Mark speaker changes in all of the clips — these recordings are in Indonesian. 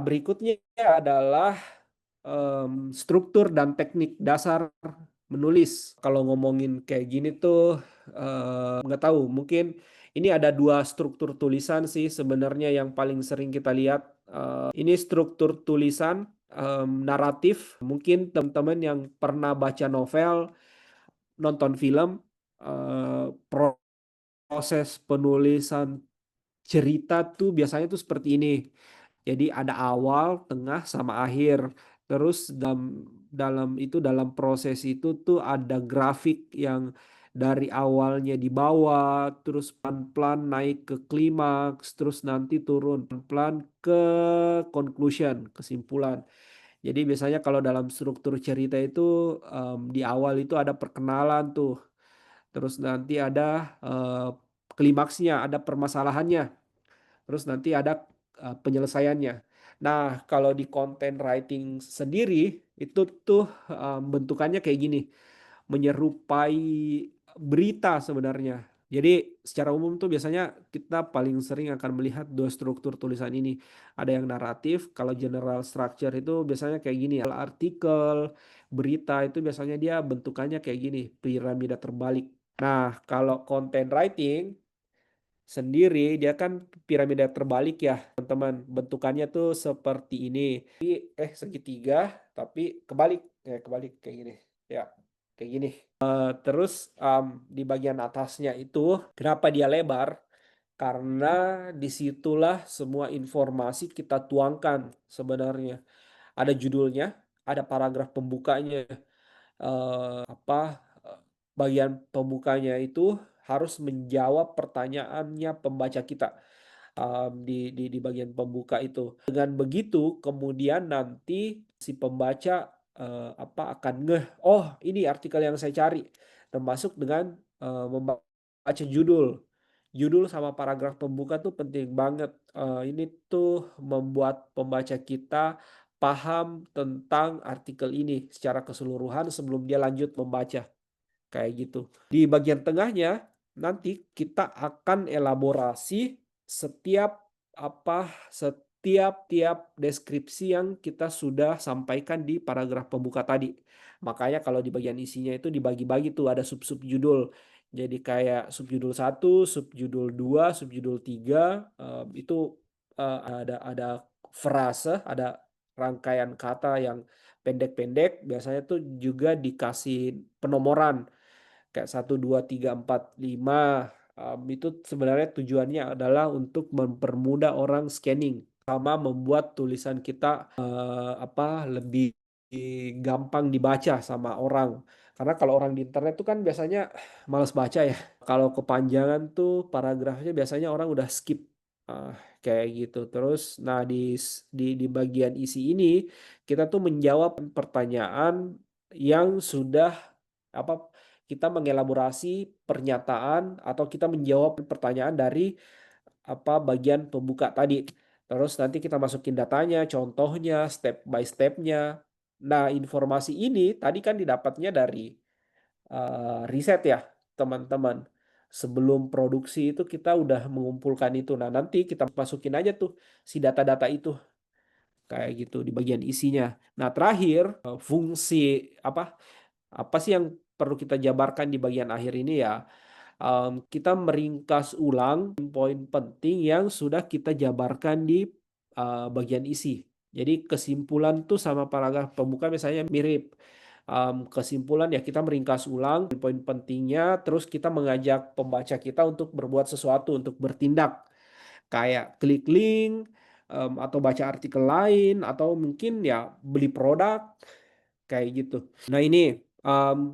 Speaker 1: Berikutnya adalah struktur dan teknik dasar menulis. Kalau ngomongin kayak gini tuh, nggak tahu, mungkin ini ada 2 struktur tulisan sih sebenarnya yang paling sering kita lihat. Ini struktur tulisan, naratif. Mungkin teman-teman yang pernah baca novel, nonton film, proses penulisan cerita tuh biasanya tuh seperti ini. Jadi ada awal, tengah, sama akhir. Terus dalam proses itu tuh ada grafik yang dari awalnya di bawah, terus pelan-pelan naik ke klimaks, terus nanti turun pelan-pelan ke conclusion, kesimpulan. Jadi biasanya kalau dalam struktur cerita itu, di awal itu ada perkenalan tuh, terus nanti ada, klimaksnya, ada permasalahannya. Terus nanti ada, penyelesaiannya. Nah, kalau di content writing sendiri, itu tuh, bentukannya kayak gini, menyerupai berita sebenarnya. Jadi secara umum tuh biasanya kita paling sering akan melihat 2 struktur tulisan ini. Ada yang naratif, kalau general structure itu biasanya kayak gini ya, artikel, berita itu biasanya dia bentukannya kayak gini, piramida terbalik. Nah, kalau content writing sendiri dia kan piramida terbalik ya teman-teman, bentukannya tuh seperti ini. Segitiga tapi kebalik, kebalik kayak gini, ya kayak gini. Terus, di bagian atasnya itu kenapa dia lebar, karena disitulah semua informasi kita tuangkan sebenarnya. Ada judulnya, ada paragraf pembukanya, apa, bagian pembukanya itu harus menjawab pertanyaannya pembaca kita, di bagian pembuka itu. Dengan begitu kemudian nanti si pembaca, akan ngeh, "Oh, ini artikel yang saya cari." Termasuk dengan, membaca judul. Judul sama paragraf pembuka tuh penting banget, ini tuh membuat pembaca kita paham tentang artikel ini secara keseluruhan sebelum dia lanjut membaca, kayak gitu. Di bagian tengahnya, nanti kita akan elaborasi setiap tiap deskripsi yang kita sudah sampaikan di paragraf pembuka tadi. Makanya kalau di bagian isinya itu dibagi-bagi tuh ada sub-sub judul. Jadi kayak subjudul 1, subjudul 2, subjudul 3, itu, ada frase, ada rangkaian kata yang pendek-pendek, biasanya tuh juga dikasih penomoran. Kayak 1, 2, 3, 4, 5, itu sebenarnya tujuannya adalah untuk mempermudah orang scanning, sama membuat tulisan kita, lebih gampang dibaca sama orang. Karena kalau orang di internet tuh kan biasanya males baca ya. Kalau kepanjangan tuh paragrafnya biasanya orang udah skip, kayak gitu. Terus nah di bagian isi ini, kita tuh menjawab pertanyaan yang sudah apa kita mengelaborasi pernyataan atau kita menjawab pertanyaan dari bagian pembuka tadi. Terus nanti kita masukin datanya, contohnya, step by step-nya. Nah, informasi ini tadi kan didapatnya dari, riset ya, teman-teman. Sebelum produksi itu kita udah mengumpulkan itu. Nah, nanti kita masukin aja tuh si data-data itu, kayak gitu di bagian isinya. Nah, terakhir, fungsi apa sih yang perlu kita jabarkan di bagian akhir ini ya, kita meringkas ulang poin penting yang sudah kita jabarkan di, bagian isi. Jadi kesimpulan tuh sama paragraf pembuka biasanya mirip, kesimpulan ya kita meringkas ulang poin pentingnya, terus kita mengajak pembaca kita untuk berbuat sesuatu, untuk bertindak. Kayak klik link, atau baca artikel lain, atau mungkin ya beli produk, kayak gitu. Nah ini,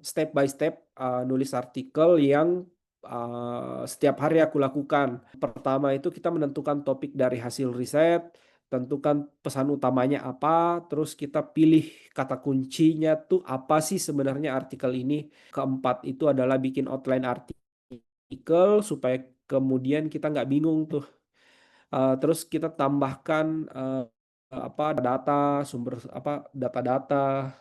Speaker 1: step by step, nulis artikel yang, setiap hari aku lakukan. Pertama itu kita menentukan topik dari hasil riset, tentukan pesan utamanya apa, terus kita pilih kata kuncinya tuh apa sih sebenarnya artikel ini. Keempat itu adalah bikin outline artikel supaya kemudian kita nggak bingung tuh. Terus kita tambahkan, data, sumber data-data,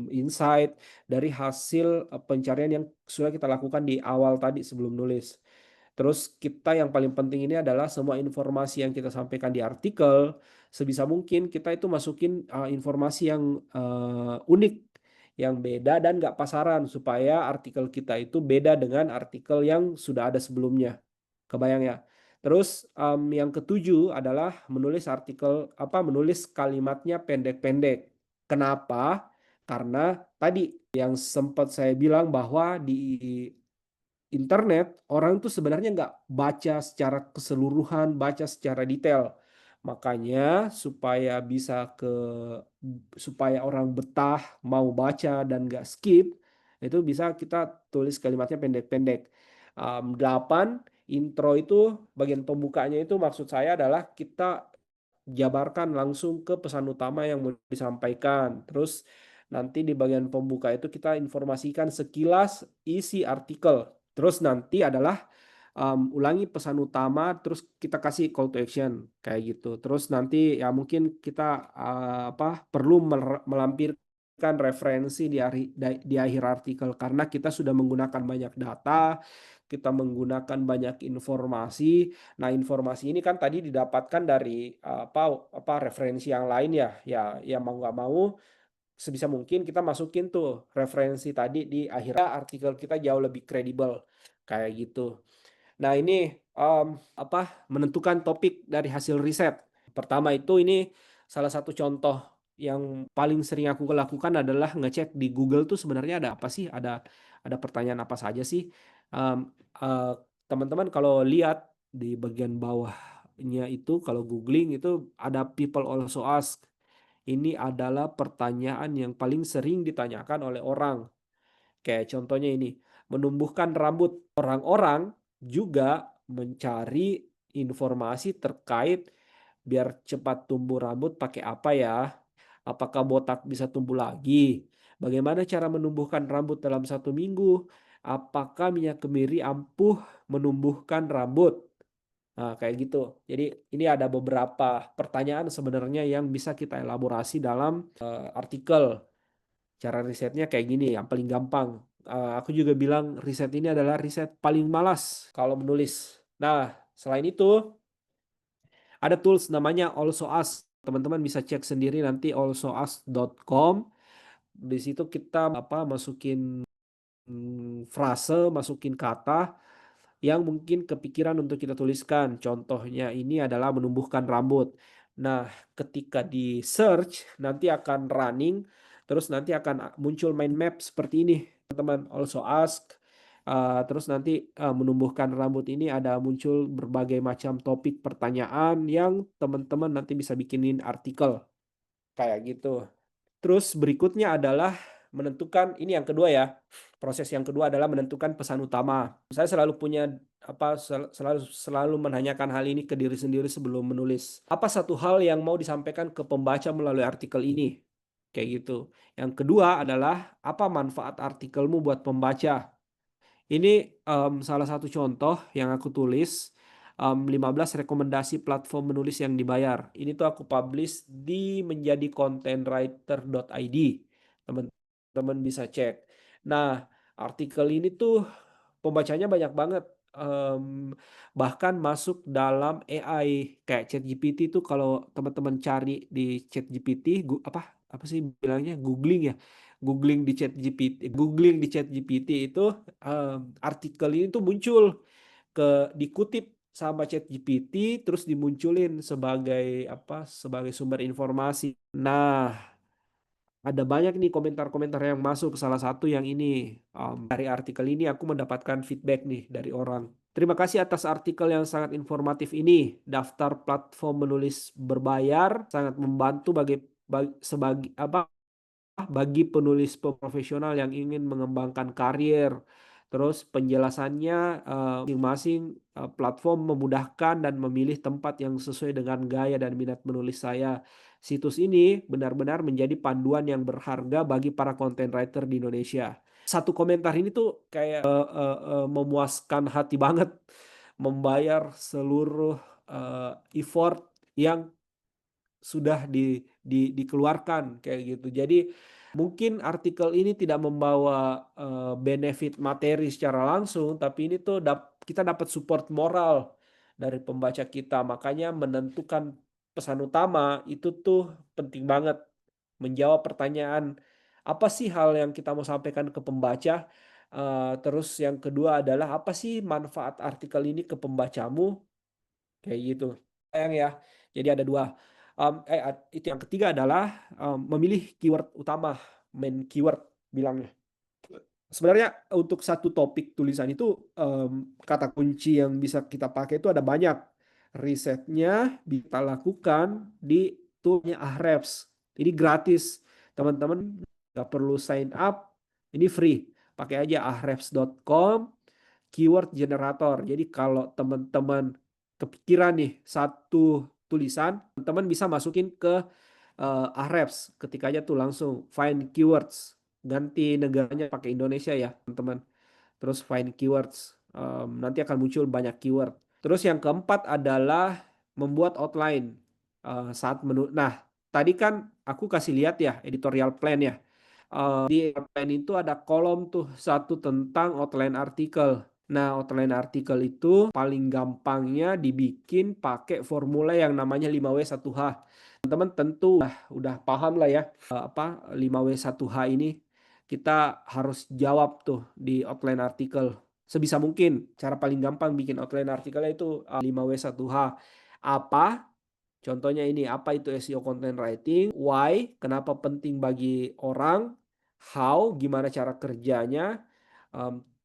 Speaker 1: insight dari hasil, pencarian yang sudah kita lakukan di awal tadi sebelum nulis. Terus kita yang paling penting ini adalah semua informasi yang kita sampaikan di artikel, sebisa mungkin kita itu masukin, informasi yang, unik, yang beda dan nggak pasaran supaya artikel kita itu beda dengan artikel yang sudah ada sebelumnya. Kebayang ya? Terus, yang ketujuh adalah menulis kalimatnya pendek-pendek. Kenapa? Karena tadi yang sempat saya bilang bahwa di internet, orang tuh sebenarnya nggak baca secara keseluruhan, baca secara detail. Makanya supaya orang betah, mau baca dan nggak skip, itu bisa kita tulis kalimatnya pendek-pendek. 8, intro itu bagian pembukanya itu maksud saya adalah kita jabarkan langsung ke pesan utama yang mau disampaikan. Terus nanti di bagian pembuka itu kita informasikan sekilas isi artikel. Terus nanti adalah, ulangi pesan utama, terus kita kasih call to action, kayak gitu. Terus nanti ya mungkin kita, perlu melampirkan referensi di akhir artikel, karena kita sudah menggunakan banyak data, kita menggunakan banyak informasi. Nah, informasi ini kan tadi didapatkan dari, referensi yang lain ya, ya mau nggak mau sebisa mungkin kita masukin tuh referensi tadi di akhir artikel kita jauh lebih kredibel, kayak gitu. Nah ini, menentukan topik dari hasil riset. Pertama itu ini salah satu contoh yang paling sering aku lakukan adalah ngecek di Google tuh sebenarnya ada apa sih, ada pertanyaan apa saja sih. Mmm, eee, Teman-teman kalau lihat di bagian bawahnya itu kalau googling itu ada people also ask. Ini adalah pertanyaan yang paling sering ditanyakan oleh orang. Kayak contohnya ini, menumbuhkan rambut. Orang-orang juga mencari informasi terkait biar cepat tumbuh rambut pakai apa ya? Apakah botak bisa tumbuh lagi? Bagaimana cara menumbuhkan rambut dalam 1 minggu? Apakah minyak kemiri ampuh menumbuhkan rambut? Nah, kayak gitu. Jadi ini ada beberapa pertanyaan sebenarnya yang bisa kita elaborasi dalam, artikel. Cara risetnya kayak gini, yang paling gampang. Aku juga bilang riset ini adalah riset paling malas kalau menulis. Nah, selain itu ada tools namanya Also Ask. Teman-teman bisa cek sendiri nanti alsoask.com. Di situ kita masukin frase, masukin kata yang mungkin kepikiran untuk kita tuliskan. Contohnya ini adalah menumbuhkan rambut. Nah, ketika di search nanti akan running, terus nanti akan muncul mind map seperti ini, teman-teman. Also ask, terus nanti menumbuhkan rambut ini ada muncul berbagai macam topik pertanyaan yang teman-teman nanti bisa bikinin artikel kayak gitu. Terus berikutnya adalah menentukan ini yang kedua ya, proses yang kedua adalah menentukan pesan utama. Saya selalu punya selalu selalu menanyakan hal ini ke diri sendiri sebelum menulis. Apa satu hal yang mau disampaikan ke pembaca melalui artikel ini? Kayak gitu. Yang kedua adalah apa manfaat artikelmu buat pembaca? Ini, salah satu contoh yang aku tulis, 15 rekomendasi platform menulis yang dibayar. Ini tuh aku publish di menjadicontentwriter.id. Teman-teman bisa cek. Nah, artikel ini tuh pembacanya banyak banget, bahkan masuk dalam AI kayak ChatGPT tuh kalau teman-teman cari di ChatGPT, apa sih bilangnya, googling di ChatGPT itu, artikel ini tuh muncul dikutip sama ChatGPT terus dimunculin sebagai sumber informasi. Nah, ada banyak nih komentar-komentar yang masuk, salah satu yang ini, dari artikel ini aku mendapatkan feedback nih dari orang. "Terima kasih atas artikel yang sangat informatif ini. Daftar platform menulis berbayar sangat membantu bagi penulis profesional yang ingin mengembangkan karier. Terus penjelasannya, masing-masing, platform memudahkan dan memilih tempat yang sesuai dengan gaya dan minat menulis saya. Situs ini benar-benar menjadi panduan yang berharga bagi para content writer di Indonesia." Satu komentar ini tuh kayak, memuaskan hati banget, membayar seluruh, effort yang sudah dikeluarkan kayak gitu. Jadi mungkin artikel ini tidak membawa, benefit materi secara langsung, tapi ini tuh kita dapat support moral dari pembaca kita. Makanya menentukan pesan utama itu tuh penting banget. Menjawab pertanyaan, apa sih hal yang kita mau sampaikan ke pembaca? Terus yang kedua adalah apa sih manfaat artikel ini ke pembacamu? Kayak gitu. Sayang ya. Jadi ada 2. Itu yang ketiga adalah, memilih keyword utama, main keyword bilangnya. Sebenarnya untuk satu topik tulisan itu, kata kunci yang bisa kita pakai itu ada banyak. Risetnya kita lakukan di toolnya Ahrefs. Ini gratis. Teman-teman nggak perlu sign up, ini free. Pakai aja ahrefs.com keyword generator. Jadi kalau teman-teman kepikiran nih satu tulisan, teman-teman bisa masukin ke Ahrefs, ketik aja tuh langsung find keywords, ganti negaranya pakai Indonesia ya teman-teman, terus find keywords. Nanti akan muncul banyak keyword. Terus yang keempat adalah membuat outline saat nah tadi kan aku kasih lihat ya editorial plan ya. Di outline itu ada kolom tuh satu tentang outline artikel. Nah, outline artikel itu paling gampangnya dibikin pakai formula yang namanya 5W1H. Teman-teman tentu udah paham lah ya, apa 5W1H ini kita harus jawab tuh di outline artikel. Sebisa mungkin cara paling gampang bikin outline artikelnya itu 5W1H. Apa? Contohnya ini, apa itu SEO content writing? Why? Kenapa penting bagi orang? How? Gimana cara kerjanya?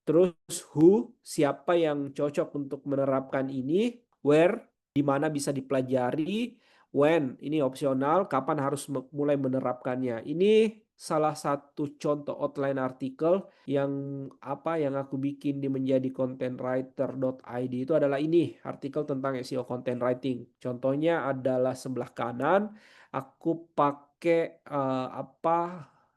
Speaker 1: Terus who? Siapa yang cocok untuk menerapkan ini? Where? Di mana bisa dipelajari? When? Ini opsional. Kapan harus mulai menerapkannya? Ini salah satu contoh outline artikel yang yang aku bikin di menjadicontentwriter.id itu adalah ini artikel tentang SEO content writing. Contohnya adalah sebelah kanan aku pakai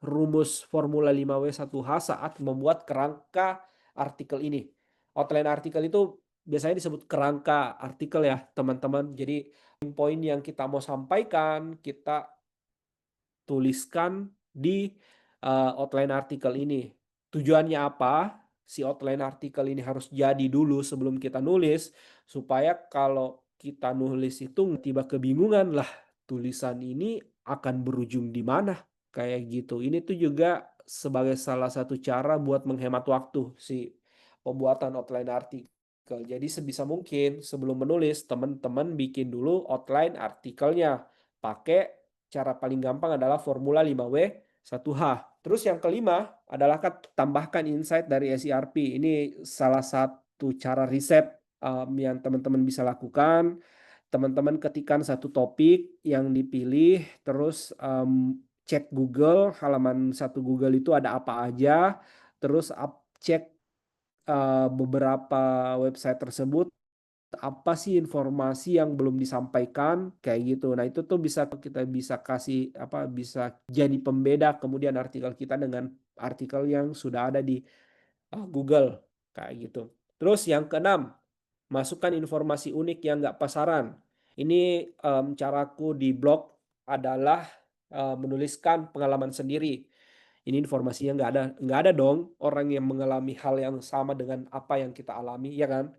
Speaker 1: rumus formula 5W1H saat membuat kerangka artikel ini. Outline artikel itu biasanya disebut kerangka artikel ya teman-teman. Jadi poin yang kita mau sampaikan kita tuliskan di outline artikel ini. Tujuannya apa? Si outline artikel ini harus jadi dulu sebelum kita nulis, supaya kalau kita nulis itu tiba kebingungan lah, tulisan ini akan berujung di mana, kayak gitu. Ini tuh juga sebagai salah satu cara buat menghemat waktu si pembuatan outline artikel. Jadi sebisa mungkin sebelum menulis, teman-teman bikin dulu outline artikelnya. Pakai cara paling gampang adalah formula 5W1H. Terus yang kelima adalah tambahkan insight dari SERP. Ini salah satu cara riset yang teman-teman bisa lakukan. Teman-teman ketikkan satu topik yang dipilih, terus cek Google, halaman satu Google itu ada apa aja, terus cek beberapa website tersebut apa sih informasi yang belum disampaikan kayak gitu. Nah, itu tuh kita bisa kasih bisa jadi pembeda kemudian artikel kita dengan artikel yang sudah ada di Google kayak gitu. Terus yang keenam, masukkan informasi unik yang nggak pasaran. Ini caraku di blog adalah menuliskan pengalaman sendiri. Ini informasinya nggak ada dong orang yang mengalami hal yang sama dengan apa yang kita alami, ya kan?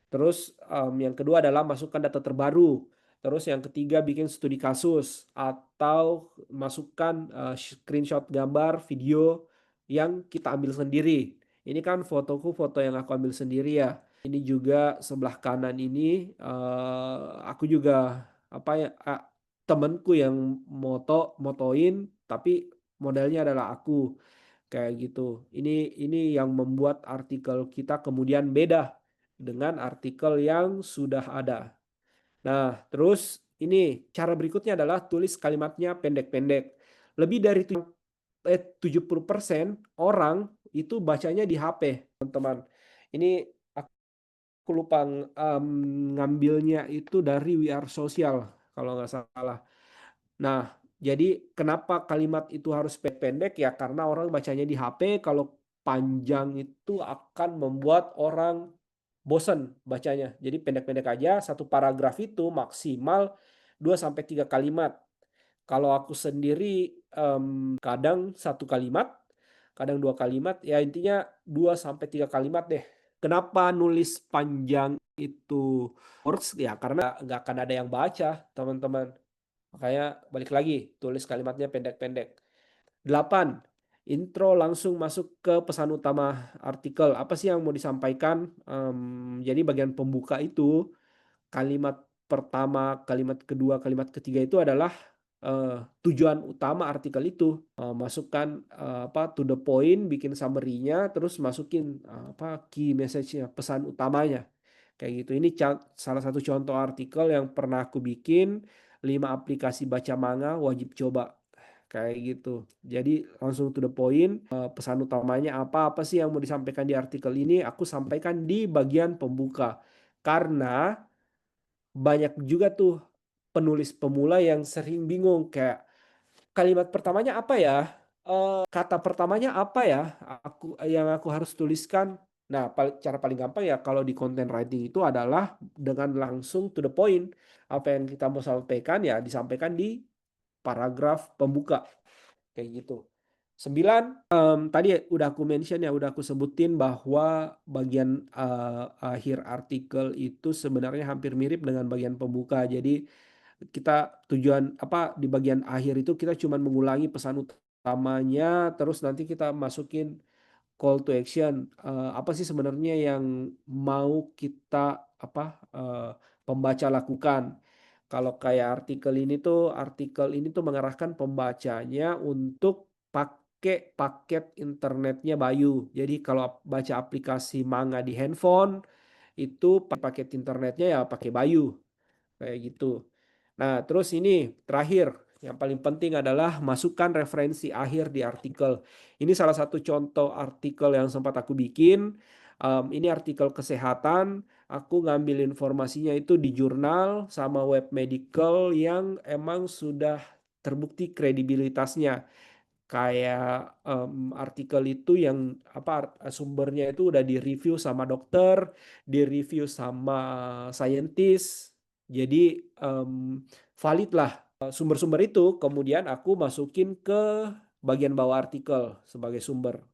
Speaker 1: Terus yang kedua adalah masukkan data terbaru. Terus yang ketiga bikin studi kasus atau masukkan screenshot gambar, video yang kita ambil sendiri. Ini kan fotoku foto yang aku ambil sendiri ya. Ini juga sebelah kanan ini aku juga temenku yang motoin tapi modelnya adalah aku kayak gitu. Ini yang membuat artikel kita kemudian beda dengan artikel yang sudah ada. Nah, terus ini cara berikutnya adalah tulis kalimatnya pendek-pendek. Lebih dari 70% orang itu bacanya di HP, teman-teman. Ini aku lupa ngambilnya itu dari We Are Social kalau nggak salah. Nah, jadi kenapa kalimat itu harus pendek ya karena orang bacanya di HP, kalau panjang itu akan membuat orang bosen bacanya. Jadi pendek-pendek aja, satu paragraf itu maksimal 2 sampai 3 kalimat. Kalau aku sendiri kadang 1 kalimat, kadang 2 kalimat, ya intinya 2 sampai 3 kalimat deh. Kenapa nulis panjang itu works? Ya karena nggak akan ada yang baca, teman-teman. Makanya balik lagi, tulis kalimatnya pendek-pendek. 8, intro langsung masuk ke pesan utama artikel. Apa sih yang mau disampaikan? Jadi bagian pembuka itu, kalimat pertama, kalimat kedua, kalimat ketiga itu adalah, tujuan utama artikel itu. Masukkan, to the point, bikin summary-nya, terus masukin, key message-nya, pesan utamanya, kayak gitu. Ini salah satu contoh artikel yang pernah aku bikin, 5 aplikasi baca manga wajib coba, kayak gitu. Jadi langsung to the point, pesan utamanya apa sih yang mau disampaikan di artikel ini, aku sampaikan di bagian pembuka. Karena banyak juga tuh penulis pemula yang sering bingung kayak, kalimat pertamanya apa ya? Kata pertamanya apa ya? Yang aku harus tuliskan. Nah, cara paling gampang ya kalau di content writing itu adalah dengan langsung to the point. Apa yang kita mau sampaikan ya disampaikan di paragraf pembuka, kayak gitu. 9, tadi udah aku mention ya, udah aku sebutin bahwa bagian, akhir artikel itu sebenarnya hampir mirip dengan bagian pembuka. Jadi di bagian akhir itu kita cuman mengulangi pesan utamanya, terus nanti kita masukin call to action, apa sih sebenarnya yang mau kita pembaca lakukan. Kalau kayak artikel ini tuh mengarahkan pembacanya untuk pakai paket internetnya Bayu. Jadi kalau baca aplikasi manga di handphone, itu paket internetnya ya pakai Bayu, kayak gitu. Nah, terus ini terakhir, yang paling penting adalah masukkan referensi akhir di artikel. Ini salah satu contoh artikel yang sempat aku bikin. Ini artikel kesehatan, aku ngambil informasinya itu di jurnal sama web medical yang emang sudah terbukti kredibilitasnya. Kayak, artikel itu yang sumbernya itu udah di-review sama dokter, di-review sama saintis. Jadi, valid lah. Sumber-sumber itu kemudian aku masukin ke bagian bawah artikel sebagai sumber.